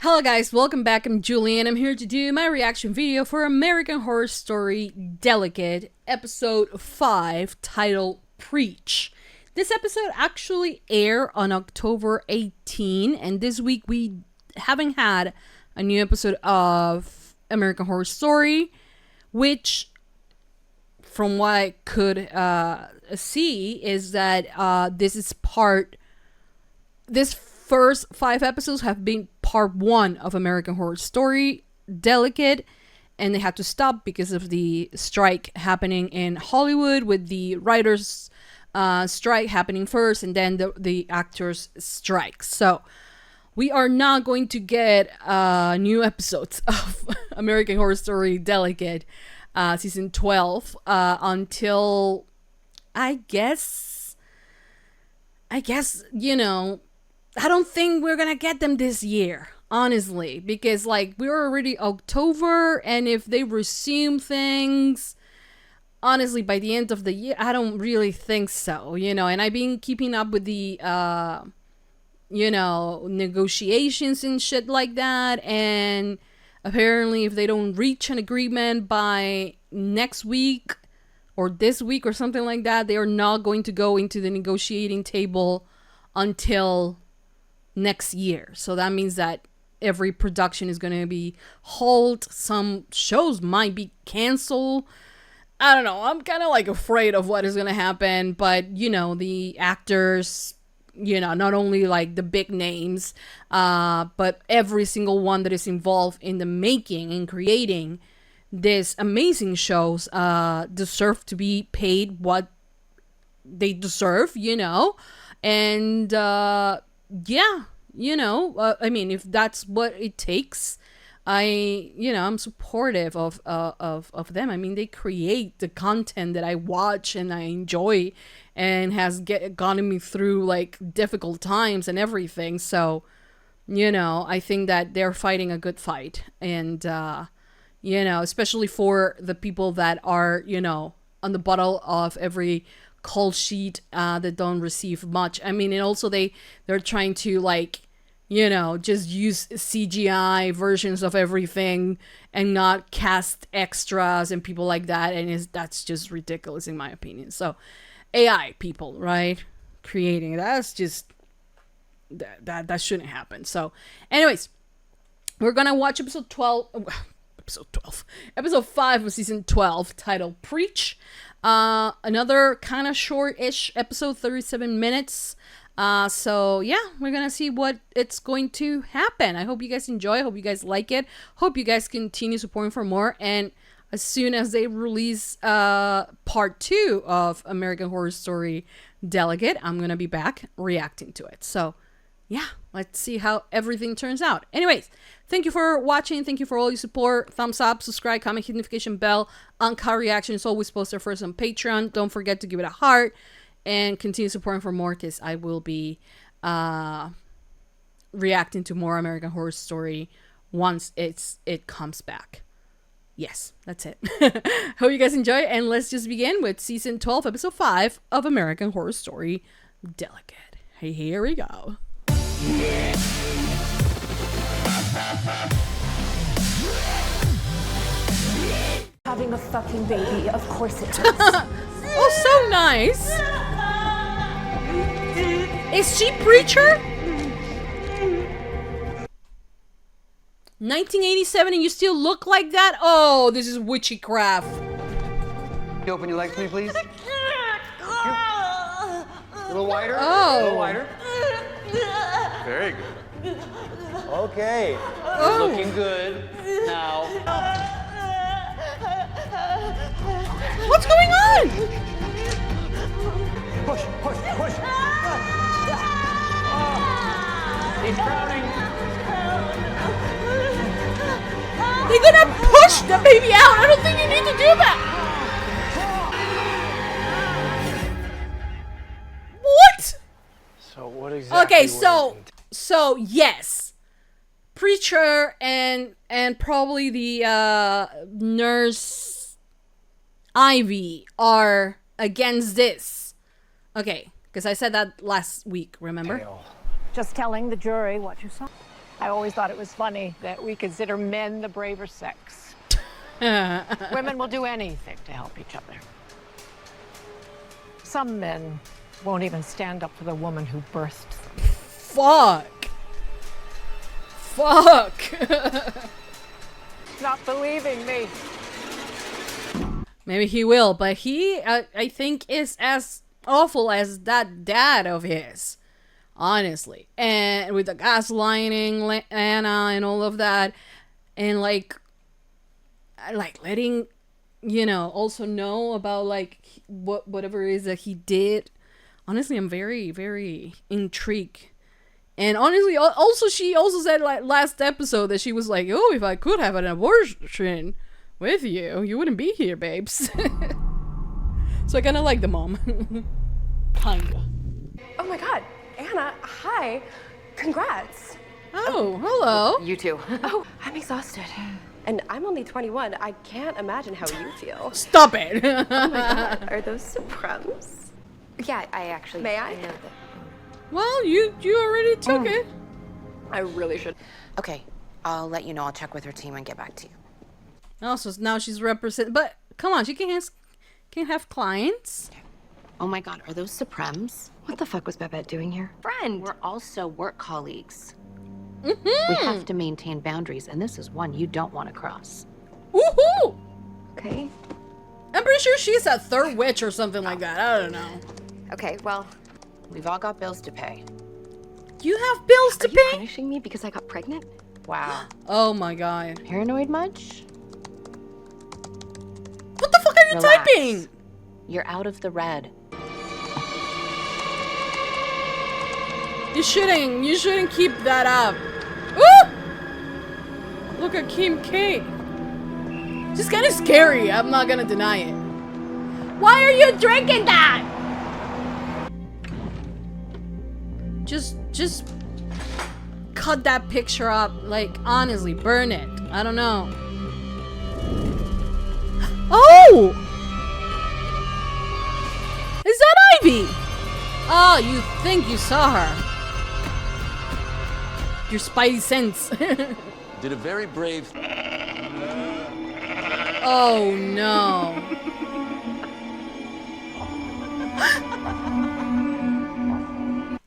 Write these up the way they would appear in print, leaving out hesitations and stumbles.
Hello guys, welcome back. I'm Julie and I'm here to do my reaction video for American Horror Story Delicate, episode 5, titled Preech. This episode actually aired on October 18, and this week we haven't had a new episode of American Horror Story, which, from what I could see, is that this first 5 episodes have been part 1 of American Horror Story Delicate, and they had to stop because of the strike happening in Hollywood, with the writers strike happening first and then the actors strike. So we are not going to get new episodes of American Horror Story Delicate season 12 until I guess, you know, I don't think we're gonna get them this year, honestly, because like we're already October, and if they resume things, honestly, by the end of the year, I don't really think so, you know. And I've been keeping up with the you know, negotiations and shit like that, and apparently if they don't reach an agreement by next week or this week or something like that, they are not going to go into the negotiating table until next year. So that means that every production is going to be halted. Some shows might be canceled. I don't know. I'm kind of like afraid of what is going to happen, but you know, the actors, you know, not only like the big names, but every single one that is involved in the making and creating this amazing shows deserve to be paid what they deserve, you know. And yeah, you know, I mean, if that's what it takes, I'm supportive of them. I mean, they create the content that I watch and I enjoy, and has gotten me through like difficult times and everything. So, you know, I think that they're fighting a good fight, and you know, especially for the people that are, you know, on the bottom of every call sheet that don't receive much. I mean, and also they're trying to, like, you know, just use CGI versions of everything and not cast extras and people like that, and that's just ridiculous in my opinion. So AI people, right, creating that's just that shouldn't happen. So anyways, we're gonna watch episode 5 of season 12, titled Preech. Another kind of short-ish episode, 37 minutes. So yeah, we're gonna see what it's going to happen. I hope you guys enjoy. I hope you guys like it. Hope you guys continue supporting for more. And as soon as they release part 2 of American Horror Story Delicate, I'm gonna be back reacting to it. So yeah, let's see how everything turns out. Anyways, thank you for watching. Thank you for all your support. Thumbs up, subscribe, comment, hit notification bell. Uncut reactions always posted first on Patreon. Don't forget to give it a heart and continue supporting for more, because I will be reacting to more American Horror Story once it comes back. Yes, that's it. Hope you guys enjoy, and let's just begin with season 12, episode 5 of American Horror Story Delicate. Hey, here we go. Having a fucking baby, of course it is. Oh, so nice. Is she Preacher? 1987 and you still look like that? Oh, this is witchcraft. You open your legs for me, please? A little wider. Oh. A little wider. Very good. Okay. Oh. Looking good. Now. What's going on? Push, push, push. He's drowning. They're gonna push the baby out. I don't think you need to do that. What? So what exactly? Okay, so yes, Preacher and probably the nurse Ivy are against this. Okay, because I said that last week, remember? Just telling the jury what you saw. I always thought it was funny that we consider men the braver sex. Women will do anything to help each other. Some men won't even stand up for the woman who birthed them. Fuck. Fuck. Not believing me. Maybe he will, but he, I think, is as awful as that dad of his. Honestly. And with the gaslighting Anna and all of that. And like letting, you know, also know about like whatever it is that he did. Honestly, I'm very, very intrigued. And honestly, also she also said like last episode that she was like, oh, if I could have an abortion with you, you wouldn't be here, babes. So I kind of like the mom. Kinda. Oh my God, Anna, hi. Congrats. Oh, hello. You too. Oh, I'm exhausted. And I'm only 21. I can't imagine how you feel. Stop it. Oh my God, are those Supremes? Yeah, I actually. May I? know that. Well, you already took it. I really should. Okay, I'll let you know. I'll check with her team and get back to you. Also, now she's but come on, she can't have clients. Oh my God, are those Supremes? What the fuck was Babette doing here? Friend. We're also work colleagues. Mm-hmm. We have to maintain boundaries, and this is one you don't want to cross. Woohoo! Okay. I'm pretty sure she's a third witch or something like that. I don't know. Okay, well, we've all got bills to pay. You have bills to Are you pay? punishing me because I got pregnant? Wow. Oh my God. Paranoid much? What the fuck are you Relax. typing? You're out of the red. You shouldn't keep that up. Ooh! Look at Kim K. She's kind of scary. I'm not gonna deny it. Why are you drinking that? Just cut that picture up. Like, honestly, burn it. I don't know. Oh! Is that Ivy? Oh, you think you saw her. Your spidey sense. Did a very brave. Oh no.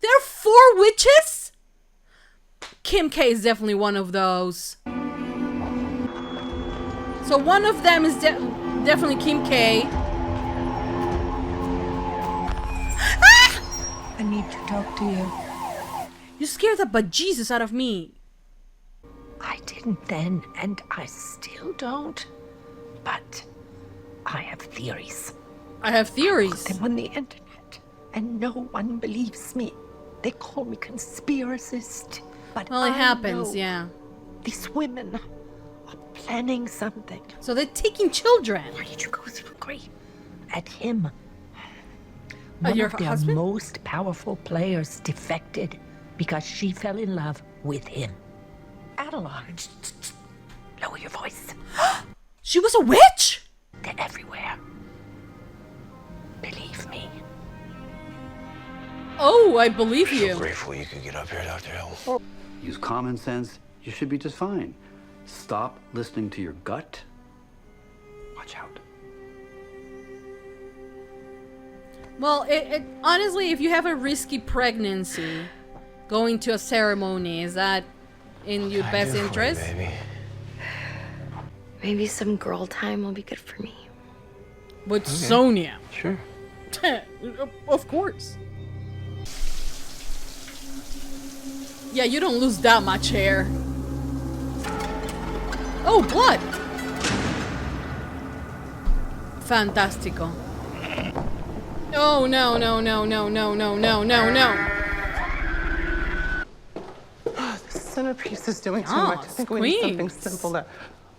There are 4 witches? Kim K is definitely one of those. So one of them is definitely Kim K. I need to talk to you. You scared the bejesus out of me. I didn't then, and I still don't. But I have theories. I have theories. Them on the internet, and no one believes me. They call me conspiracist. But Well, it I happens, know yeah. these women are planning something. So they're taking children. Why did you go through grief at him? One Your of their husband? most powerful players defected because she fell in love with him. Adeline, lower your voice. She was a witch? They're everywhere. Believe me. Oh, I believe you. Grateful you could get up here, Dr. Hill. Use common sense, you should be just fine. Stop listening to your gut. Watch out. Well, honestly, if you have a risky pregnancy, going to a ceremony, is that in your best interest? Baby. Maybe some girl time will be good for me. With Sonia. Sure. Of course. Yeah, you don't lose that much hair. Oh, blood! Fantastico. Oh, no, no, no, no, no, no, no, no, no. The centerpiece is doing too Ah, much. I think we need something squeaks. simpler.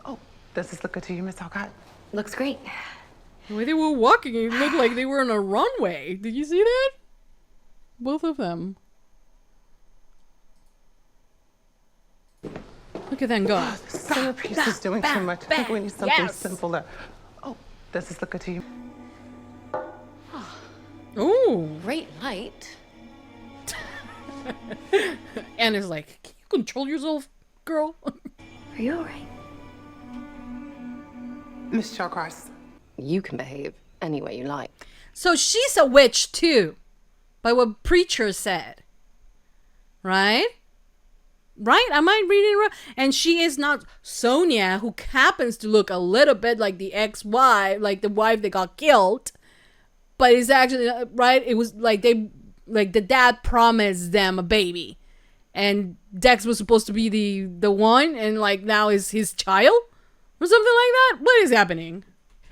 Oh, does this look good to you, Miss Alcott? Looks great. The way they were walking, it looked like they were on a runway. Did you see that? Both of them. Look at them go. The centerpiece is doing too much. I think we need something Yes. simpler. Oh, does this look good to you? Ooh. Great light. And it's like, can you Control yourself, girl. Are you alright? Miss Shawcross. You can behave any way you like. So she's a witch too, by what Preacher said. Right? Right? Am I reading it right? And she is not Sonia, who happens to look a little bit like the ex-wife, like the wife that got killed. But it's actually, right? It was like the dad promised them a baby. And Dex was supposed to be the one, and like now is his child? Or something like that? What is happening?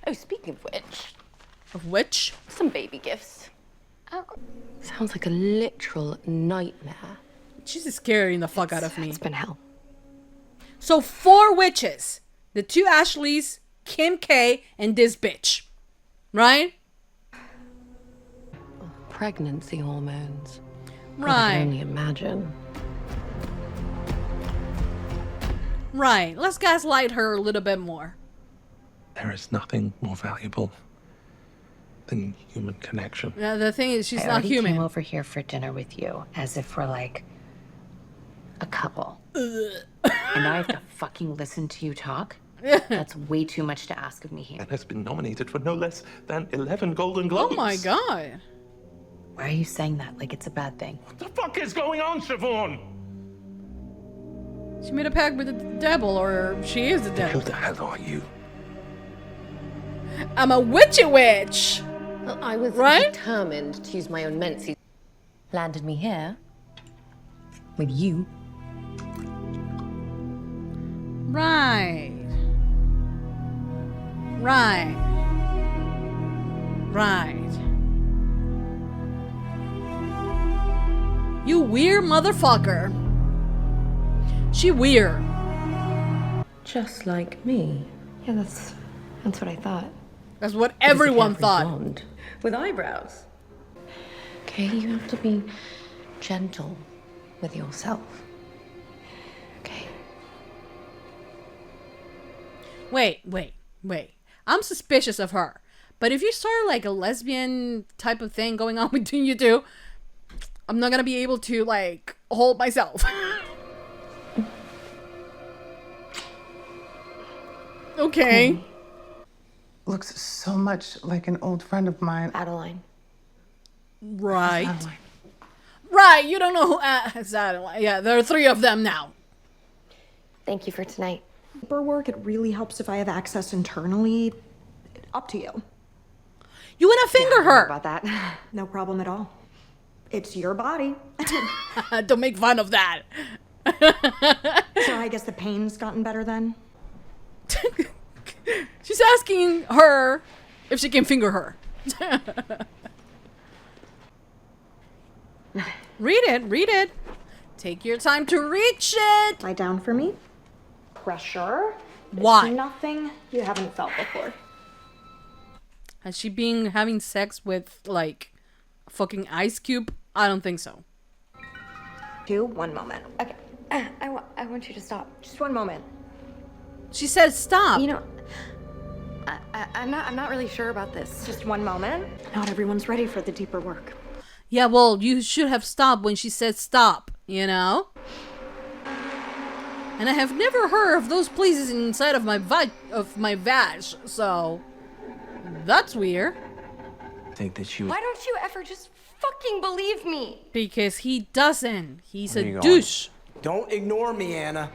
Oh, speaking of which. Of which? Some baby gifts. Oh. Sounds like a literal nightmare. She's scaring the fuck out of me. It's been hell. So 4 witches. The 2 Ashleys, Kim K, and this bitch. Right? Pregnancy hormones. I can Right. only imagine. Right. Let's gaslight her a little bit more. There is nothing more valuable than human connection. Now, the thing is, she's I not already human. came over here for dinner with you, as if we're like a couple. And now I have to fucking listen to you talk? That's way too much to ask of me here. And has been nominated for no less than 11 Golden Oh Globes. my god. Why are you saying that like it's a bad thing? What the fuck is going on, Siobhan? She made a pact with the devil, or she is the Who devil. the hell are you? I'm a witchy witch. Well, I was Right? determined to use my own menses. Landed me here. With you. Right. Right. Right. You weird motherfucker. She weird. Just like me. Yeah, that's what I thought. That's what everyone thought. Blonde. With eyebrows. Okay, you have to be gentle with yourself. Okay. Wait. I'm suspicious of her. But if you start like a lesbian type of thing going on between you two, I'm not gonna be able to like hold myself. Okay. Looks so much like an old friend of mine. Adeline. Right. Adeline. Right. You don't know who is Adeline. Yeah, there are 3 of them now. Thank you for tonight. Paperwork, it really helps if I have access internally. Up to you. You wanna finger her? About that. No problem at all. It's your body. Don't make fun of that. So I guess the pain's gotten better then? She's asking her if she can finger her. Read it. Take your time to reach it. Lie down for me. Pressure. Why? It's nothing you haven't felt before. Has she been having sex with like a fucking ice cube? I don't think so. 1 moment. Okay. I want you to stop. Just 1 moment. She said stop. You know, I'm not really sure about this. Just 1 moment. Not everyone's ready for the deeper work. Yeah, well, you should have stopped when she said stop, you know? And I have never heard of those places inside of my vag, so that's weird. Think that you. Why don't you ever just fucking believe me? Because he doesn't. He's Where a you going? douche. Don't ignore me, Anna.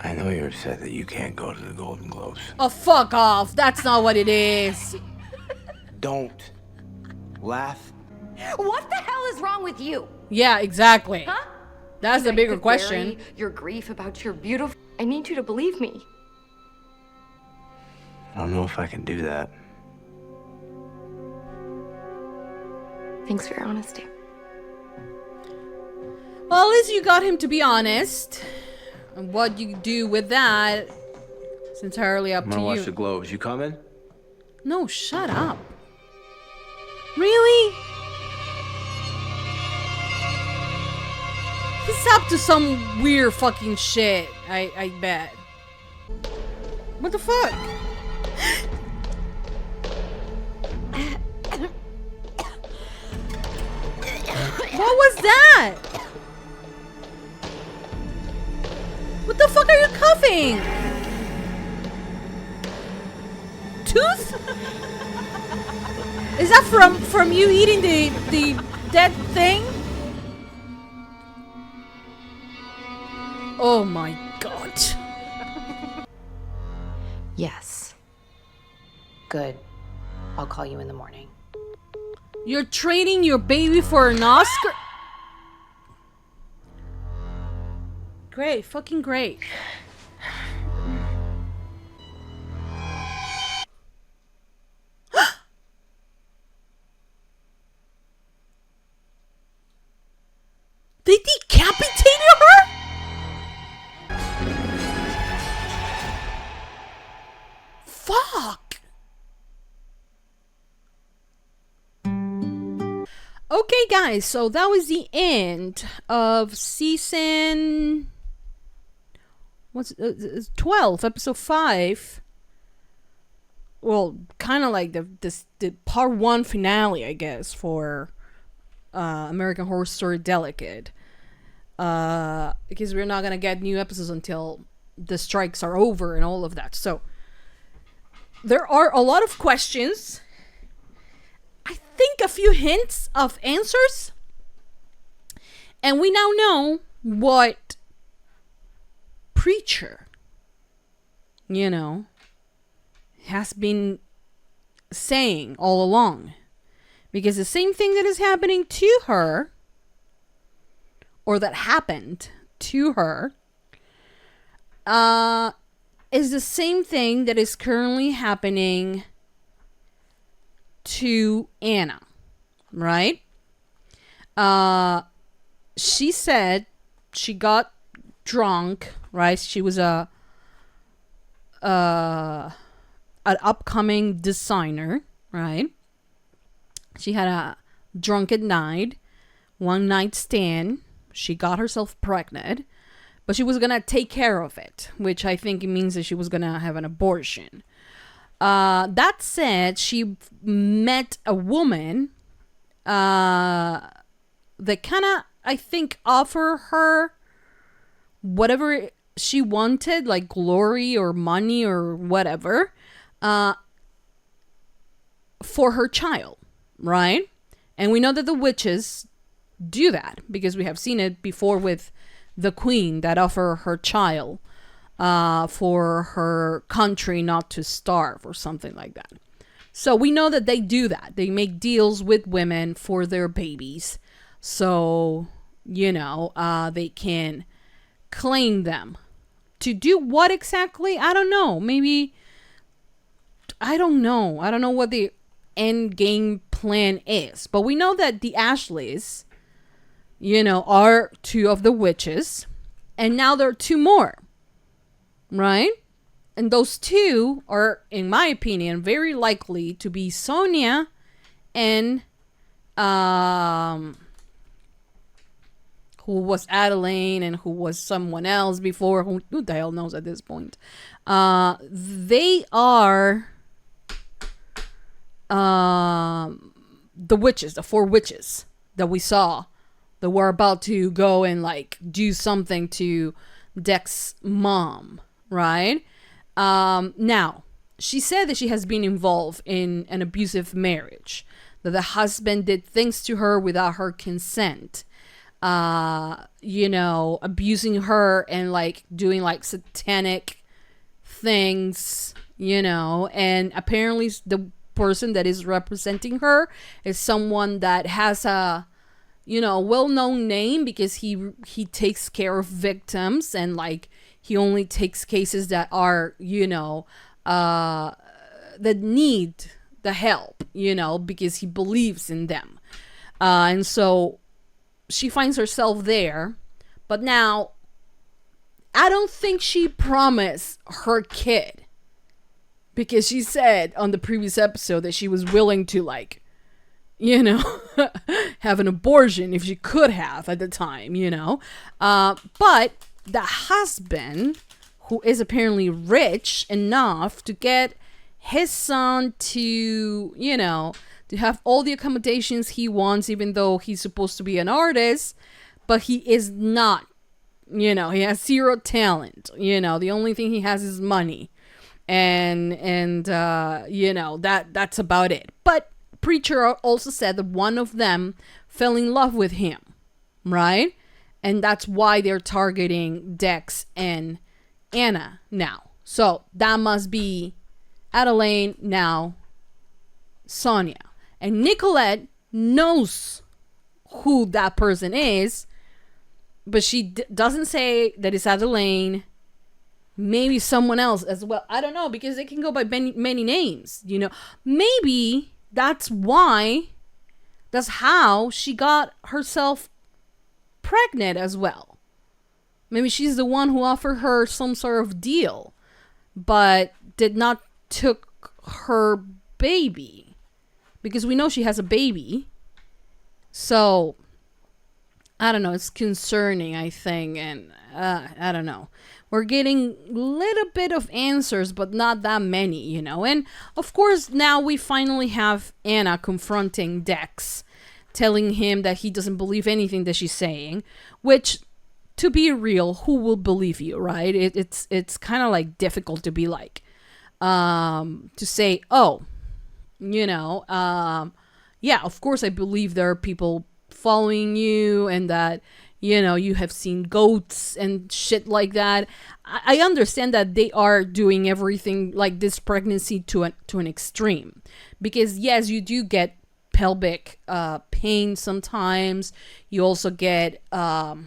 I know you're upset that you can't go to the Golden Globes. Oh, fuck off. That's not what it is. Don't laugh. What the hell is wrong with you? Yeah, exactly. Huh? That's the I bigger could question. bury your grief about your beautiful. I need you to believe me. I don't know if I can do that. Thanks for your honesty. Well, at least you got him to be honest. And what you do with that, it's entirely up I'm to gonna watch you. the Globes. You coming? No, shut up. Really? He's up to some weird fucking shit, I bet. What the fuck? What was that? the fuck are you coughing? Tooth? Is that from you eating the dead thing? Oh my god. Yes. Good. I'll call you in the morning. You're training your baby for an Oscar? Great, fucking great. They decapitated her? Fuck. Okay, guys, so that was the end of season 12, episode 5. Well, kind of like the part 1 finale, I guess, for American Horror Story Delicate. Because we're not gonna get new episodes until the strikes are over and all of that. So there are a lot of questions. I think a few hints of answers. And we now know what Preacher, has been saying all along. Because the same thing that is happening to her, or that happened to her, is the same thing that is currently happening to Anna, right? She said she got drunk, right? She was an upcoming designer, right? She had a drunken night, one night stand. She got herself pregnant, but she was gonna take care of it, which I think it means that she was gonna have an abortion. That said, she met a woman that kind of, I think, offered her whatever she wanted, like glory or money or whatever, for her child, right? And we know that the witches do that because we have seen it before with the queen that offered her child for her country not to starve or something like that. So we know that they do that. They make deals with women for their babies. So, they can claim them. To do what exactly? I don't know. Maybe, I don't know. I don't know what the end game plan is. But we know that the Ashleys, are 2 of the witches. And now there are 2 more. Right? And those 2 are, in my opinion, very likely to be Sonia and who was Adeline and who was someone else before. Who the hell knows at this point? They are the witches, the 4 witches that we saw that were about to go and do something to Deck's mom, right? Now, she said that she has been involved in an abusive marriage, that the husband did things to her without her consent, abusing her and doing satanic things, and apparently the person that is representing her is someone that has a well-known name because he takes care of victims and he only takes cases that are that need the help, because he believes in them, and so she finds herself there. But now I don't think she promised her kid, because she said on the previous episode that she was willing to have an abortion if she could have at the time, but the husband, who is apparently rich enough to get his son to to have all the accommodations he wants, even though he's supposed to be an artist, but he is not You know, he has zero talent. You know, the only thing he has is money. And you know, that's about it. But Preacher also said that one of them fell in love with him, right? And that's why they're targeting Dex and Anna now. So that must be Adelaide, now Sonia. And Nicolette knows who that person is, but she doesn't say that it's Adelaide. Maybe someone else as well. I don't know, because they can go by many names, you know. Maybe that's how she got herself pregnant as well. Maybe she's the one who offered her some sort of deal, but did not took her baby, because we know she has a baby. So I don't know, it's concerning, I think, and I don't know. We're getting a little bit of answers, but not that many, you know. And of course, now we finally have Anna confronting Dex, telling him that he doesn't believe anything that she's saying, which, to be real, who will believe you, right? It's kind of like difficult to be like, to say, oh, you know, yeah, of course I believe there are people following you and that, you know, you have seen goats and shit like that. I understand that they are doing everything like this pregnancy to an extreme, because yes, you do get pelvic pain sometimes. You also get your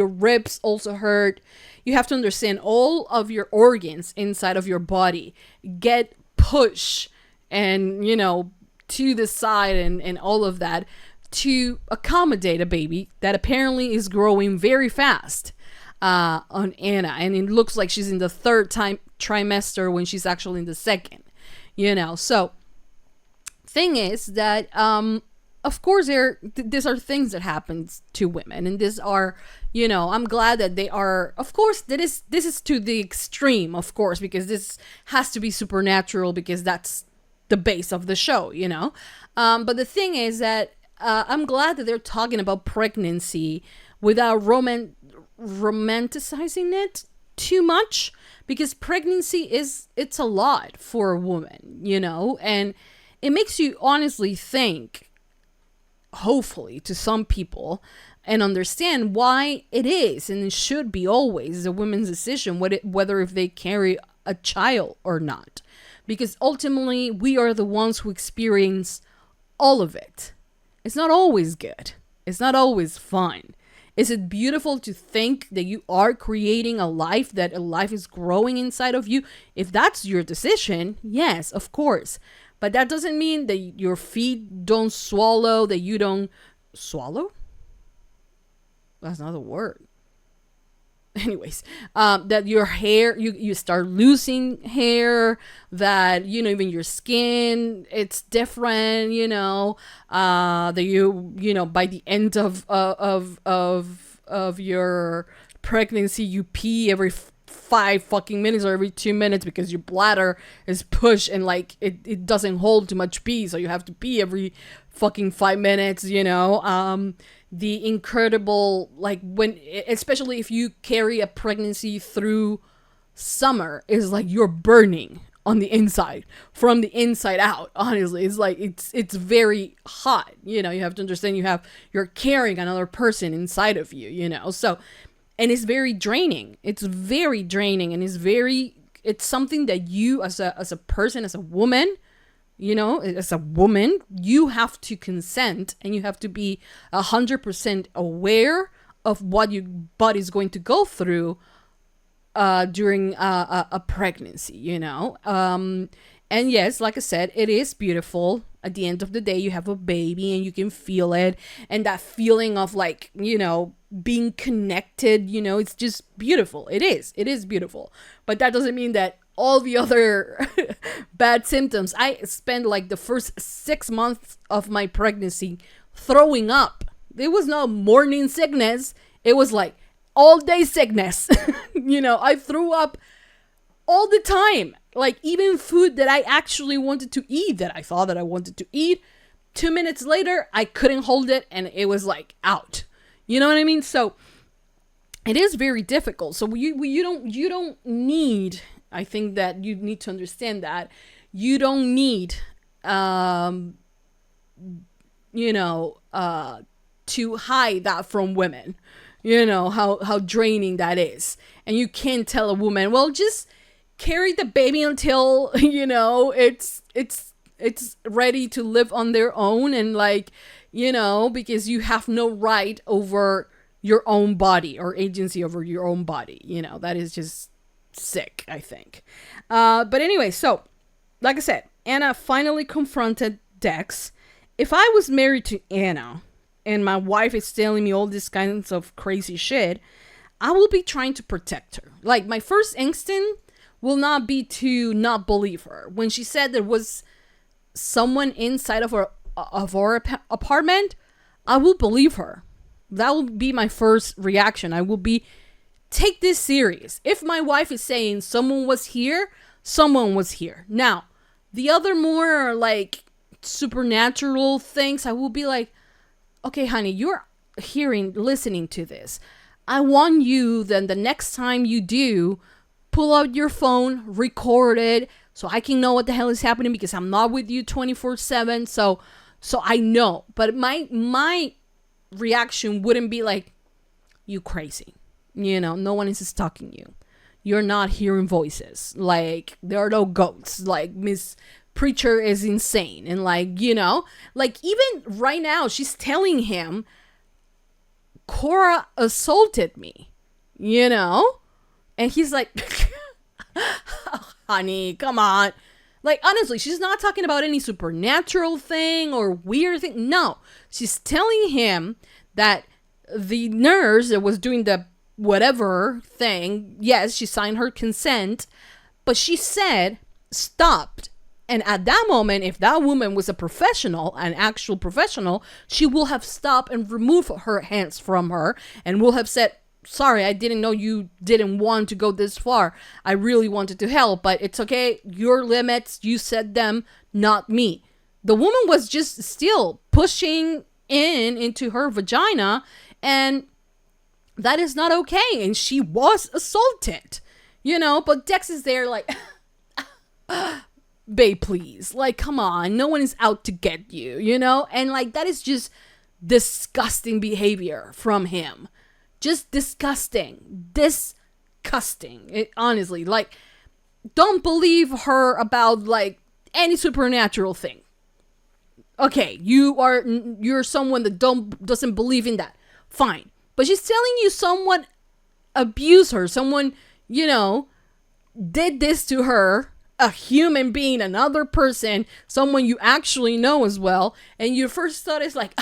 ribs also hurt. You have to understand all of your organs inside of your body get pushed and, you know, to the side and all of that to accommodate a baby that apparently is growing very fast on Anna. And it looks like she's in the third trimester when she's actually in the second, you know. So thing is that, of course, these are things that happen to women. And these are, you know, I'm glad that they are, of course, this is to the extreme, of course, because this has to be supernatural, because that's the base of the show, you know. But the thing is that I'm glad that they're talking about pregnancy without romanticizing it too much, because pregnancy it's a lot for a woman, you know, and it makes you honestly think, hopefully to some people, and understand why it is and it should be always a woman's decision whether if they carry a child or not, because ultimately we are the ones who experience all of it. It's not always good. It's not always fun. Is it beautiful to think that you are creating a life, that a life is growing inside of you? If that's your decision, yes, of course. But that doesn't mean that your feet don't swallow, that you don't swallow? That's not a word. Anyways, that your hair, you start losing hair, that, you know, even your skin, it's different, you know, that you know, by the end of your pregnancy, you pee every 5 fucking minutes or every 2 minutes because your bladder is pushed and like it doesn't hold too much pee, so you have to pee every fucking 5 minutes, you know. The incredible, like, when, especially if you carry a pregnancy through summer, is like you're burning on the inside, from the inside out. Honestly, it's like it's very hot, you know. You have to understand you're carrying another person inside of you, you know. So, and it's very draining. It's very draining, and it's something that you as a person, as a woman, you know, as a woman, you have to consent, and you have to be 100% aware of what your body is going to go through during a pregnancy, you know. And yes, like I said, it is beautiful. At the end of the day, you have a baby and you can feel it, and that feeling of, like, you know, being connected, you know, it's just beautiful. It is beautiful. But that doesn't mean that all the other bad symptoms. I spent like the first 6 months of my pregnancy throwing up. It was no morning sickness. It was like all day sickness. You know, I threw up all the time. Like, even food that I actually wanted to eat, that I thought that I wanted to eat, 2 minutes later, I couldn't hold it and it was like out. You know what I mean? So it is very difficult. So you don't need, I think that you need to understand that you don't need, to hide that from women, how draining that is. And you can't tell a woman, well, just carry the baby until, it's ready to live on their own. And like, because you have no right over your own body or agency over your own body. That is just sick, I think. But anyway, so like I said, Anna finally confronted Dex. If I was married to Anna and my wife is telling me all these kinds of crazy shit, I will be trying to protect her. Like, my first instinct will not be to not believe her. When she said there was someone inside of our apartment, I will believe her. That will be my first reaction. I will be, take this serious. If my wife is saying someone was here, someone was here. Now, the other more like supernatural things, I will be like, okay, honey, you're listening to this. I want you then the next time you do, pull out your phone, record it, so I can know what the hell is happening, because I'm not with you 24/7. So I know. But my reaction wouldn't be like, you crazy. No one is stalking you. You're not hearing voices. Like, there are no ghosts. Like, Miss Preacher is insane. And like, like even right now, she's telling him, Cora assaulted me, and he's like, oh, honey, come on. Like, honestly, she's not talking about any supernatural thing or weird thing. No, she's telling him that the nurse that was doing the whatever thing, yes, she signed her consent, but she said, stopped. And at that moment, if that woman was a professional, an actual professional, she will have stopped and removed her hands from her and will have said, sorry, I didn't know you didn't want to go this far. I really wanted to help, but it's okay. Your limits, you set them, not me. The woman was just still pushing into her vagina, and that is not okay. And she was assaulted, but Dex is there like, babe, please, like, come on, no one is out to get you, and like, that is just disgusting behavior from him. Just disgusting. Honestly, like, don't believe her about like any supernatural thing. Okay, you're someone that doesn't believe in that. Fine. But she's telling you someone abused her, someone, did this to her, a human being, another person, someone you actually know as well, and your first thought is like,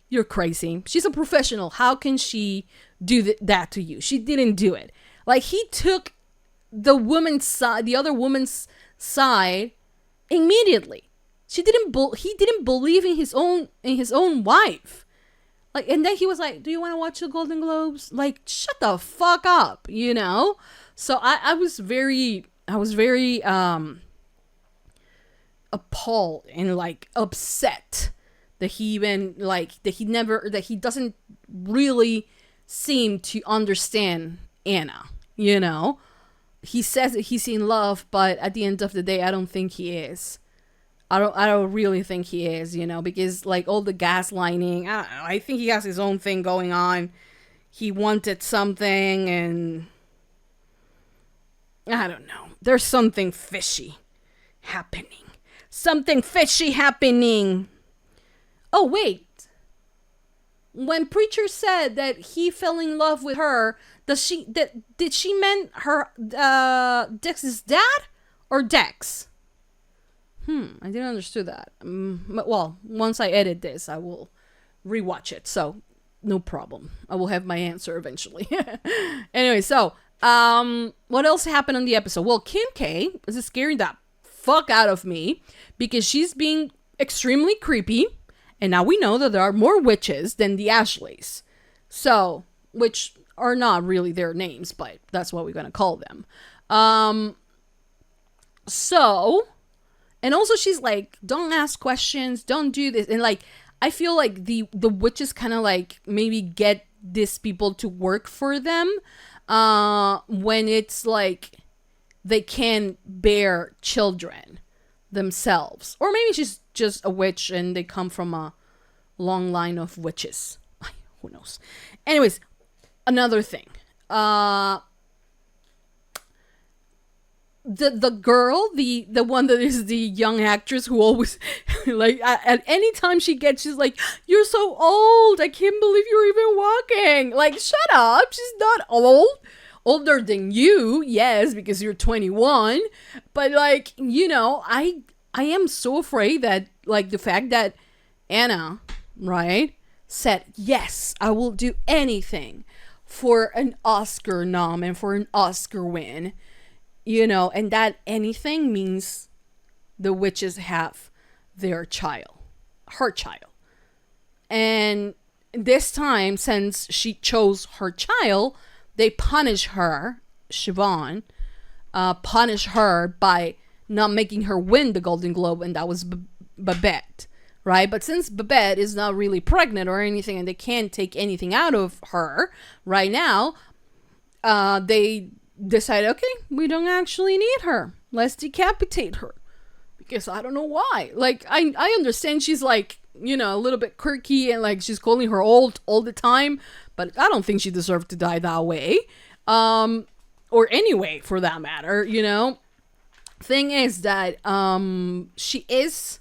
you're crazy. She's a professional. How can she do that to you? She didn't do it. Like, he took the other woman's side immediately. He didn't believe in his own wife. Like, and then he was like, do you want to watch the Golden Globes? Like, shut the fuck up, So I was very appalled and like upset that he doesn't really seem to understand Anna. He says that he's in love, but at the end of the day, I don't think he is. I don't really think he is, because like all the gaslighting, I don't know, I think he has his own thing going on. He wanted something, and I don't know. There's something fishy happening. Oh, wait. When Preacher said that he fell in love with her, did she mean her Dex's dad or Dex? I didn't understand that. Well, once I edit this, I will rewatch it. So, no problem. I will have my answer eventually. Anyway, so what else happened on the episode? Well, Kim K is scaring the fuck out of me because she's being extremely creepy, and now we know that there are more witches than the Ashleys. So, which are not really their names, but that's what we're gonna call them. And also she's like, don't ask questions, don't do this, and like, I feel like the witches kind of like maybe get these people to work for them when it's like they can't bear children themselves. Or maybe she's just a witch and they come from a long line of witches. Who knows? Anyways, another thing. The girl, the one that is the young actress who always like at any time she's like, you're so old, I can't believe you're even walking. Like, shut up, she's not old. Older than you, yes, because you're 21, but like, you know, I am so afraid that like the fact that Anna, right, said, yes, I will do anything for an Oscar nom and for an Oscar win. You know, and that anything means the witches have their child, her child. And this time, since she chose her child, they punish her, Siobhan, punish her by not making her win the Golden Globe, and that was Babette, right? But since Babette is not really pregnant or anything, and they can't take anything out of her right now, they decide, okay, we don't actually need her. Let's decapitate her. Because I don't know why. Like, I understand she's like, you know, a little bit quirky and like she's calling her old all the time, but I don't think she deserved to die that way. Or anyway, for that matter, you know. Thing is that she is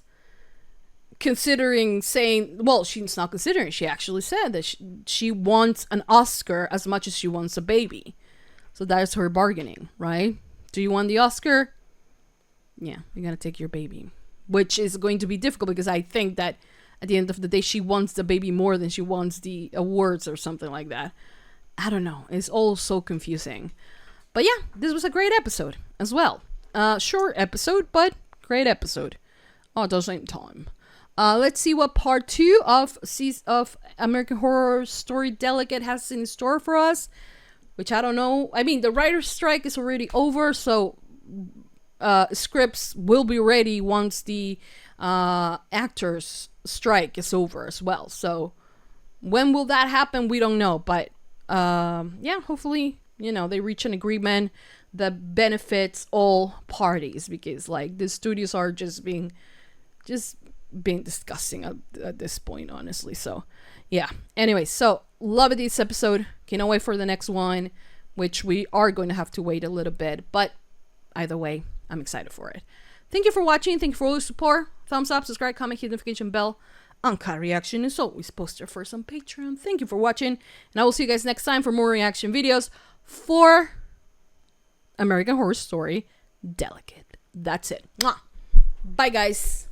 considering saying, well, she's not considering, she actually said that she wants an Oscar as much as she wants a baby. So that is her bargaining, right? Do you want the Oscar? Yeah, you're going to take your baby. Which is going to be difficult because I think that at the end of the day, she wants the baby more than she wants the awards or something like that. I don't know. It's all so confusing. But yeah, this was a great episode as well. Short episode, but great episode. At the same time. Let's see what part 2 of American Horror Story Delegate has in store for us. Which I don't know. I mean, the writer's strike is already over, so scripts will be ready once the actors' strike is over as well. So when will that happen? We don't know. But yeah, hopefully, you know, they reach an agreement that benefits all parties, because like the studios are just being disgusting at this point, honestly. So yeah. Anyway, so love this episode. Cannot wait for the next one, which we are going to have to wait a little bit. But either way, I'm excited for it. Thank you for watching. Thank you for all your support. Thumbs up, subscribe, comment, hit the notification bell. Uncut reaction is always posted first on Patreon. Thank you for watching. And I will see you guys next time for more reaction videos for American Horror Story Delegate. That's it. Mwah. Bye, guys.